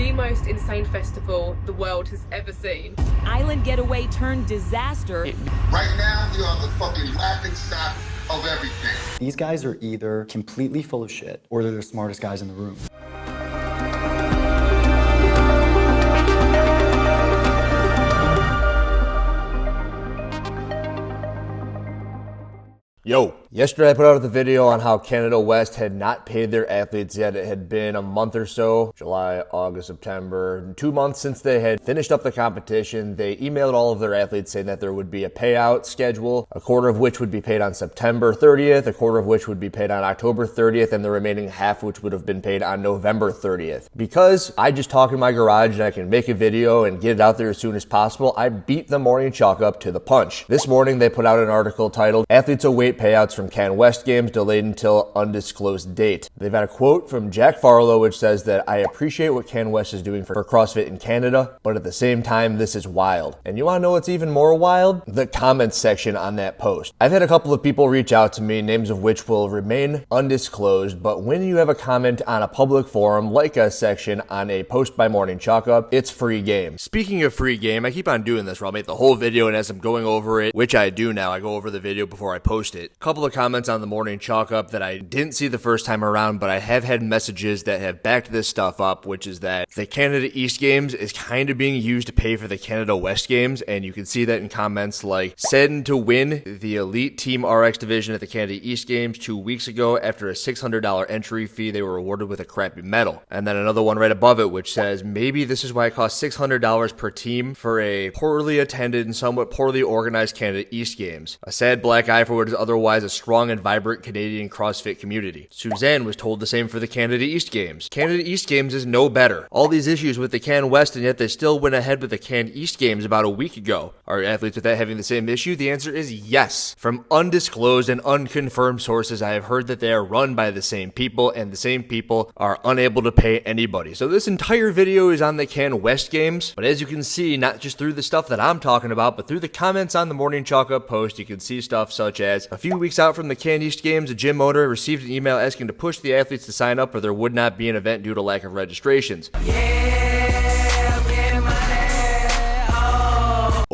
The most insane festival the world has ever seen. Island getaway turned disaster. Right now, we are the fucking laughing stock of everything. These guys are either completely full of shit or they're the smartest guys in the room. Yo, yesterday I put out the video on how Canada West had not paid their athletes yet. It had been a month or so, July, August, September, 2 months since they had finished up the competition. They emailed all of their athletes saying that there would be a payout schedule, a quarter of which would be paid on September 30th, a quarter of which would be paid on October 30th, and the remaining half which would have been paid on November 30th. Because I just talk in my garage and I can make a video and get it out there as soon as possible, I beat the morning chalk up to the punch. This morning they put out an article titled, "Athletes Await Payouts from CanWest Games Delayed Until Undisclosed Date." They've got a quote from Jack Farlow which says that, "I appreciate what CanWest is doing for CrossFit in Canada, but at the same time, this is wild." And you want to know what's even more wild? The comments section on that post. I've had a couple of people reach out to me, names of which will remain undisclosed, but when you have a comment on a public forum like a section on a post by Morning Chalk Up, it's free game. Speaking of free game, I keep on doing this where I'll make the whole video, and as I'm going over it, which I do now, I go over the video before I post it. A couple of comments on the Morning Chalk Up that I didn't see the first time around, but I have had messages that have backed this stuff up, which is that the Canada East Games is kind of being used to pay for the Canada West Games, and you can see that in comments like, "Said to win the Elite Team RX division at the Canada East Games 2 weeks ago. After a $600 entry fee, they were awarded with a crappy medal." And then another one right above it which says, "Maybe this is why it costs $600 per team for a poorly attended and somewhat poorly organized Canada East Games. A sad black eye for what is otherwise a strong and vibrant Canadian CrossFit community." Suzanne was told the same for the Canada East Games. Canada East Games is no better. All these issues with the Can West, and yet they still went ahead with the Can East Games about a week ago. Are athletes with that having the same issue? The answer is yes. From undisclosed and unconfirmed sources, I have heard that they are run by the same people, and the same people are unable to pay anybody. So this entire video is on the Can West Games, but as you can see, not just through the stuff that I'm talking about, but through the comments on the Morning Chalk Up post, you can see stuff such as, "A few weeks out from the Can East Games, a gym owner received an email asking to push the athletes to sign up or there would not be an event due to lack of registrations."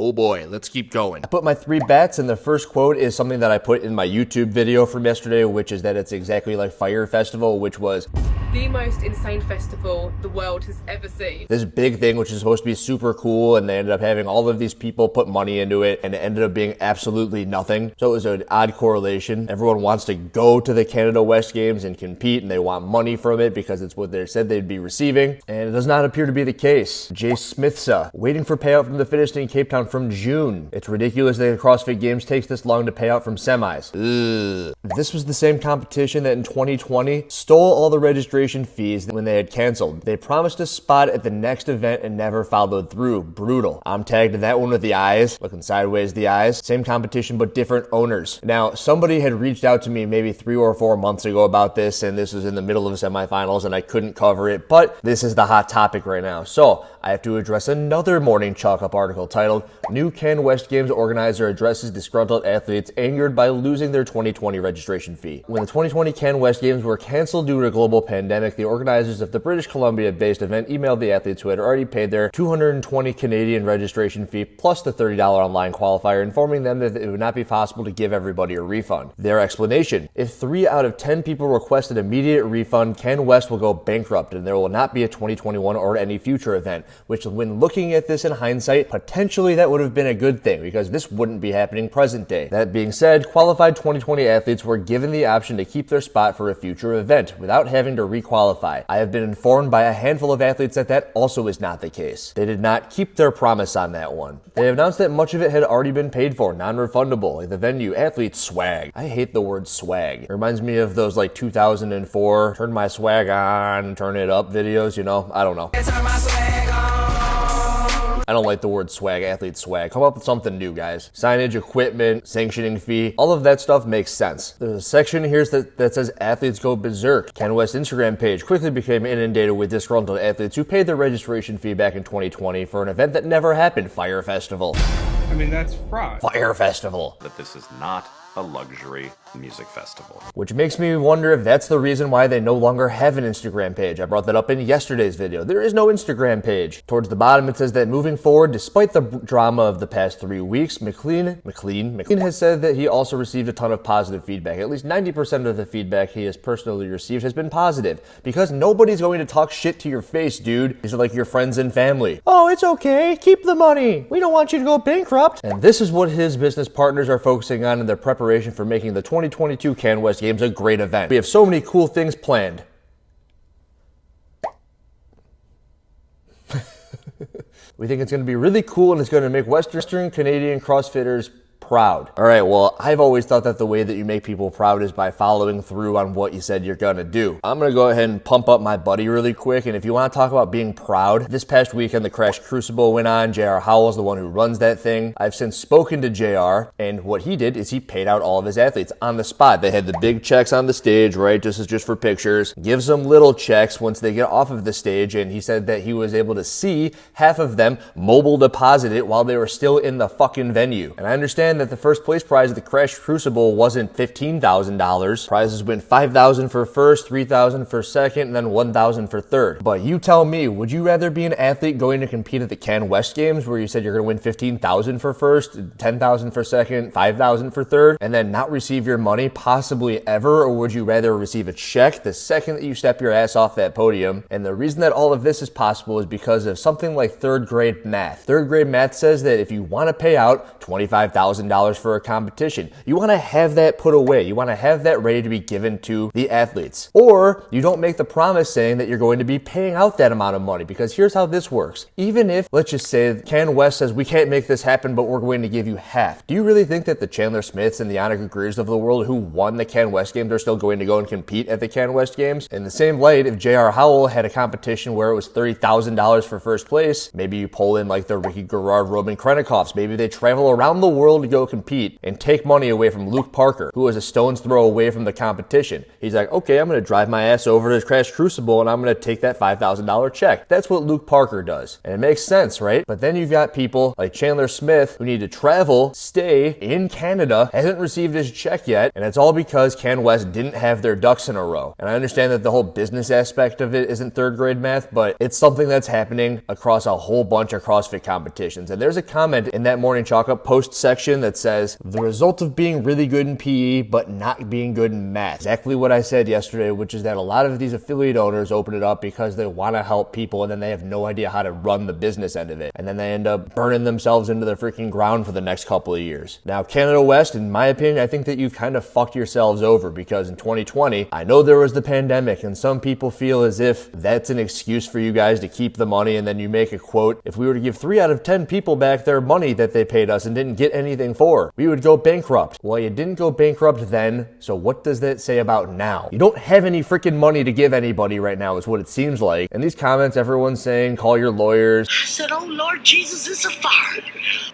Oh boy, let's keep going. I put my 3 bets, and the first quote is something that I put in my YouTube video from yesterday, which is that it's exactly like Fire Festival, which was The most insane festival the world has ever seen. this big thing, which is supposed to be super cool, and they ended up having all of these people put money into it, and it ended up being absolutely nothing. So it was an odd correlation. Everyone wants to go to the Canada West Games and compete, and they want money from it because it's what they said they'd be receiving, and it does not appear to be the case. Jay Smithsa, waiting for payout from the fittest in Cape Town from June. It's ridiculous that the CrossFit Games takes this long to pay out from semis. Ugh. This was the same competition that in 2020 stole all the registration fees when they had canceled. They promised a spot at the next event and never followed through. Brutal. I'm tagged in that one with the eyes, looking sideways the eyes. Same competition but different owners. Now, somebody had reached out to me maybe 3 or 4 months ago about this, and this was in the middle of the semifinals and I couldn't cover it, but this is the hot topic right now. So I have to address another Morning Chalk Up article titled, "New Can West Games Organizer Addresses Disgruntled Athletes Angered by Losing Their 2020 Registration Fee." When the 2020 Can West Games were canceled due to a global pandemic, the organizers of the British Columbia-based event emailed the athletes who had already paid their $220 Canadian registration fee plus the $30 online qualifier, informing them that it would not be possible to give everybody a refund. Their explanation: if 3 out of 10 people requested immediate refund, Can West will go bankrupt and there will not be a 2021 or any future event, which when looking at this in hindsight, potentially that would have been a good thing because this wouldn't be happening present day. That being said, qualified 2020 athletes were given the option to keep their spot for a future event without having to requalify. I have been informed by a handful of athletes that that also is not the case. They did not keep their promise on that one. They announced that much of it had already been paid for, non-refundable, like the venue, athletes, swag. I hate the word swag. It reminds me of those like 2004 turn my swag on, turn it up videos, you know? I don't know. I don't like the word swag, athlete swag. Come up with something new, guys. Signage, equipment, sanctioning fee, all of that stuff makes sense. There's a section here that says athletes go berserk. CanWest Instagram page quickly became inundated with disgruntled athletes who paid their registration fee back in 2020 for an event that never happened, Fire Festival. I mean, that's fraud. Fire Festival. That this is not a luxury music festival. Which makes me wonder if that's the reason why they no longer have an Instagram page. I brought that up in yesterday's video. There is no Instagram page. Towards the bottom, it says that moving forward, despite the drama of the past 3 weeks, McLean has said that he also received a ton of positive feedback. At least 90% of the feedback he has personally received has been positive, because nobody's going to talk shit to your face, dude. These are like your friends and family. Oh, it's okay. Keep the money. We don't want you to go bankrupt. And this is what his business partners are focusing on in their preparation for making the 2022 CanWest Games a great event. We have so many cool things planned. We think it's going to be really cool, and it's going to make Western Canadian CrossFitters proud. All right, well, I've always thought that the way that you make people proud is by following through on what you said you're gonna do. I'm gonna go ahead and pump up my buddy really quick, and if you wanna talk about being proud, this past weekend the Crash Crucible went on. JR Howell's the one who runs that thing. I've since spoken to JR, and what he did is he paid out all of his athletes on the spot. They had the big checks on the stage, right? This is just for pictures. Gives them little checks once they get off of the stage, and he said that he was able to see half of them mobile deposit it while they were still in the fucking venue. And I understand that the first place prize of the Crash Crucible wasn't $15,000. Prizes went $5,000 for first, $3,000 for second, and then $1,000 for third. But you tell me, would you rather be an athlete going to compete at the CanWest Games where you said you're going to win $15,000 for first, $10,000 for second, $5,000 for third, and then not receive your money possibly ever? Or would you rather receive a check the second that you step your ass off that podium? And the reason that all of this is possible is because of something like third grade math. Third grade math says that if you want to pay out $25,000 for a competition, you want to have that put away. You want to have that ready to be given to the athletes. Or you don't make the promise saying that you're going to be paying out that amount of money, because here's how this works. Even if, let's just say, CanWest says we can't make this happen, but we're going to give you half. Do you really think that the Chandler Smiths and the Annika Greers of the world who won the CanWest Games are still going to go and compete at the CanWest Games? In the same light, if JR Howell had a competition where it was $30,000 for first place, maybe you pull in like the Ricky Garard, Roman Krenikovs, maybe they travel around the world to go compete and take money away from Luke Parker, who was a stone's throw away from the competition. He's like, okay, I'm going to drive my ass over to Crash Crucible and I'm going to take that $5,000 check. That's what Luke Parker does. And it makes sense, right? But then you've got people like Chandler Smith who need to travel, stay in Canada, hasn't received his check yet, and it's all because CanWest didn't have their ducks in a row. And I understand that the whole business aspect of it isn't third grade math, but it's something that's happening across a whole bunch of CrossFit competitions. And there's a comment in that Morning Chalk Up post section that says, the result of being really good in PE but not being good in math. Exactly what I said yesterday, which is that a lot of these affiliate owners open it up because they want to help people, and then they have no idea how to run the business end of it. And then they end up burning themselves into the freaking ground for the next couple of years. Now, Canada West, in my opinion, I think that you've kind of fucked yourselves over, because in 2020, I know there was the pandemic, and some people feel as if that's an excuse for you guys to keep the money, and then you make a quote, if we were to give 3 out of 10 people back their money that they paid us and didn't get anything for, we would go bankrupt. Well, you didn't go bankrupt then, so what does that say about now? You don't have any freaking money to give anybody right now, is what it seems like. And these comments, everyone's saying, call your lawyers. I said, oh Lord Jesus, it's a fire.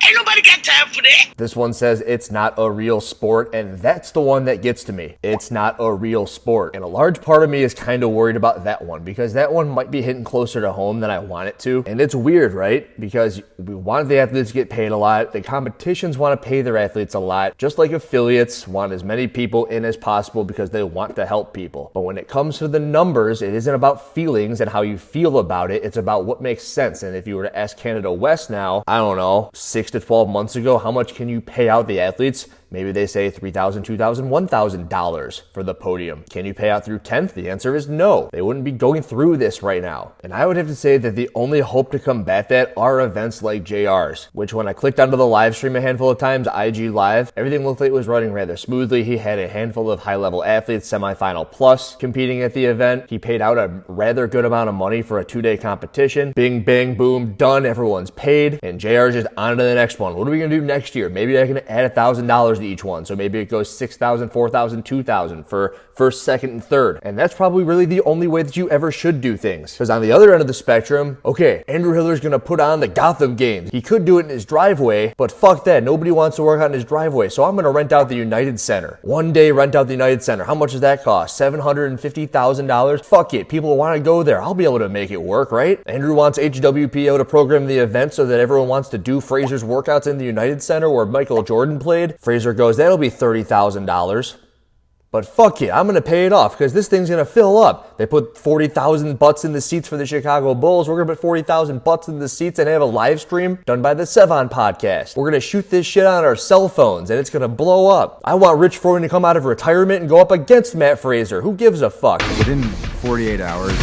Ain't nobody got time for that. This one says it's not a real sport, and that's the one that gets to me. It's not a real sport. And a large part of me is kind of worried about that one, because that one might be hitting closer to home than I want it to. And it's weird, right? Because we want the athletes to get paid a lot. The competitions want to pay their athletes a lot, just like affiliates want as many people in as possible because they want to help people. But when it comes to the numbers, it isn't about feelings and how you feel about it. It's about what makes sense. And if you were to ask Canada West now, I don't know, 6 to 12 months ago, how much can you pay out the athletes? Maybe they say $3,000, $2,000, $1,000 for the podium. Can you pay out through 10th? The answer is no. They wouldn't be going through this right now. And I would have to say that the only hope to combat that are events like JR's, which when I clicked onto the live stream a handful of times, IG Live, everything looked like it was running rather smoothly. He had a handful of high-level athletes, semifinal plus, competing at the event. He paid out a rather good amount of money for a 2-day competition. Bing, bang, boom, done. Everyone's paid. And JR's just on to the next one. What are we going to do next year? Maybe I can add $1,000 to each one. So maybe it goes $6,000, $4,000, $2,000 for first, second, and third. And that's probably really the only way that you ever should do things. Because on the other end of the spectrum, okay, Andrew Hiller's going to put on the Gotham Games. He could do it in his driveway, but fuck that. Nobody wants to work out in his driveway. So I'm going to rent out the United Center. One day, rent out the United Center. How much does that cost? $750,000? Fuck it. People want to go there. I'll be able to make it work, right? Andrew wants HWPO to program the event so that everyone wants to do Fraser's workouts in the United Center where Michael Jordan played. Fraser goes, that'll be $30,000. but fuck it, I'm going to pay it off because this thing's going to fill up. They put 40,000 butts in the seats for the Chicago Bulls. We're going to put 40,000 butts in the seats and have a live stream done by the Sevon podcast. We're going to shoot this shit on our cell phones and it's going to blow up. I want Rich Froning to come out of retirement and go up against Matt Fraser. Who gives a fuck? Within 48 hours,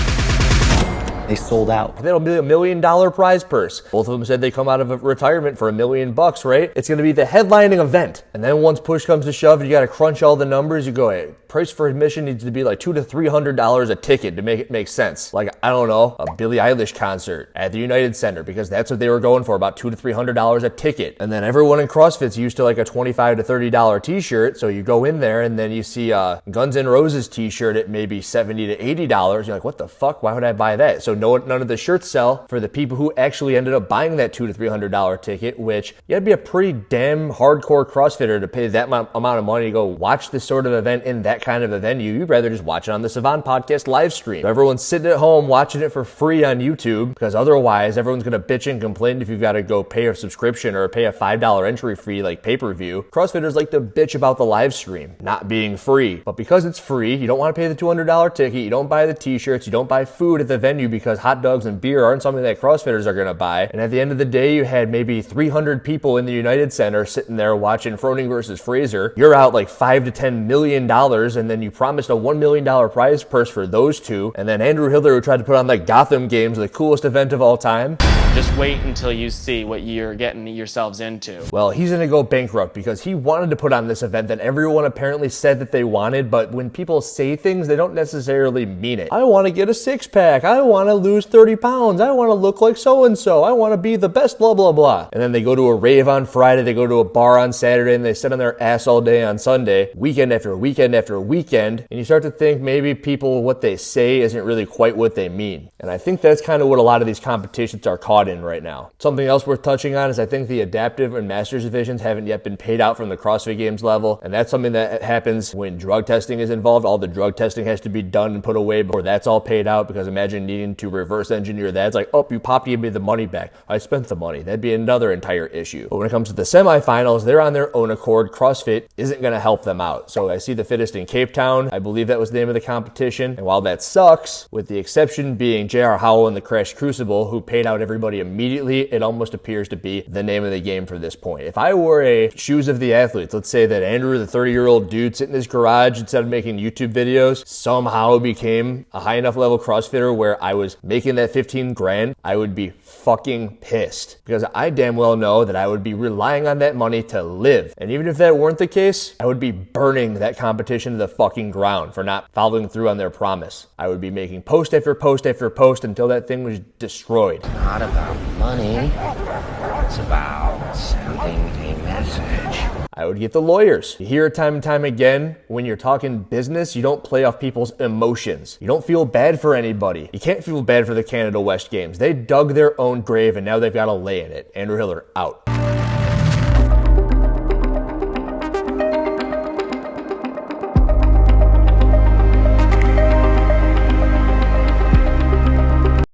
They sold out. That'll be $1 million prize purse. Both of them said they come out of retirement for $1 million, right? It's going to be the headlining event. And then once push comes to shove, you got to crunch all the numbers. You go, hey, price for admission needs to be like $200 to $300 a ticket to make it make sense. Like, I don't know, a Billie Eilish concert at the United Center, because that's what they were going for, about $200 to $300 a ticket. And then everyone in CrossFit's used to like a $25 to $30 t-shirt. So you go in there and then you see a Guns N' Roses t-shirt at maybe $70 to $80. You're like, what the fuck? Why would I buy that? So none of the shirts sell for the people who actually ended up buying that $200 to $300 ticket, which you had to be a pretty damn hardcore CrossFitter to pay that amount of money to go watch this sort of event in that kind of a venue. You'd rather just watch it on the Sevon podcast live stream. So everyone's sitting at home watching it for free on YouTube, because otherwise everyone's going to bitch and complain if you've got to go pay a subscription or pay a $5 entry fee like pay-per-view. CrossFitters like to bitch about the live stream not being free. But because it's free, you don't want to pay the $200 ticket, you don't buy the t-shirts, you don't buy food at the venue because hot dogs and beer aren't something that CrossFitters are going to buy. And at the end of the day, you had maybe 300 people in the United Center sitting there watching Froning versus Fraser. You're out like $5 to $10 million, and then you promised a $1 million prize purse for those two. And then Andrew Hiller, who tried to put on like Gotham Games, the coolest event of all time. Just wait until you see what you're getting yourselves into. Well, he's going to go bankrupt because he wanted to put on this event that everyone apparently said that they wanted, but when people say things, they don't necessarily mean it. I want to get a six-pack. I want to lose 30 pounds. I want to look like so-and-so. I want to be the best, blah, blah, blah. And then they go to a rave on Friday, they go to a bar on Saturday, and they sit on their ass all day on Sunday, weekend after weekend after weekend, and you start to think maybe people, what they say isn't really quite what they mean. And I think that's kind of what a lot of these competitions are caught in right now. Something else worth touching on is I think the adaptive and masters divisions haven't yet been paid out from the CrossFit Games level, and that's something that happens when drug testing is involved. All the drug testing has to be done and put away before that's all paid out, because imagine needing to reverse engineer that. It's like, oh, you popped, give me the money back. I spent the money. That'd be another entire issue. But when it comes to the semifinals, they're on their own accord. CrossFit isn't going to help them out. So I see the fittest in Cape Town. I believe that was the name of the competition. And while that sucks, with the exception being J.R. Howell and the Crash Crucible, who paid out everybody immediately, it almost appears to be the name of the game for this point. If I were a shoes of the athletes, let's say that Andrew, the 30-year-old dude sitting in his garage instead of making YouTube videos, somehow became a high enough level CrossFitter where I was making that 15 grand, I would be fucking pissed, because I damn well know that I would be relying on that money to live. And even if that weren't the case, I would be burning that competition to the fucking ground for not following through on their promise. I would be making post after post after post until that thing was destroyed. Not about money. It's about sending a message. I would get the lawyers. You hear it time and time again, when you're talking business, you don't play off people's emotions. You don't feel bad for anybody. You can't feel bad for the CanWest Games. They dug their own grave and now they've got to lay in it. Andrew Hiller, out.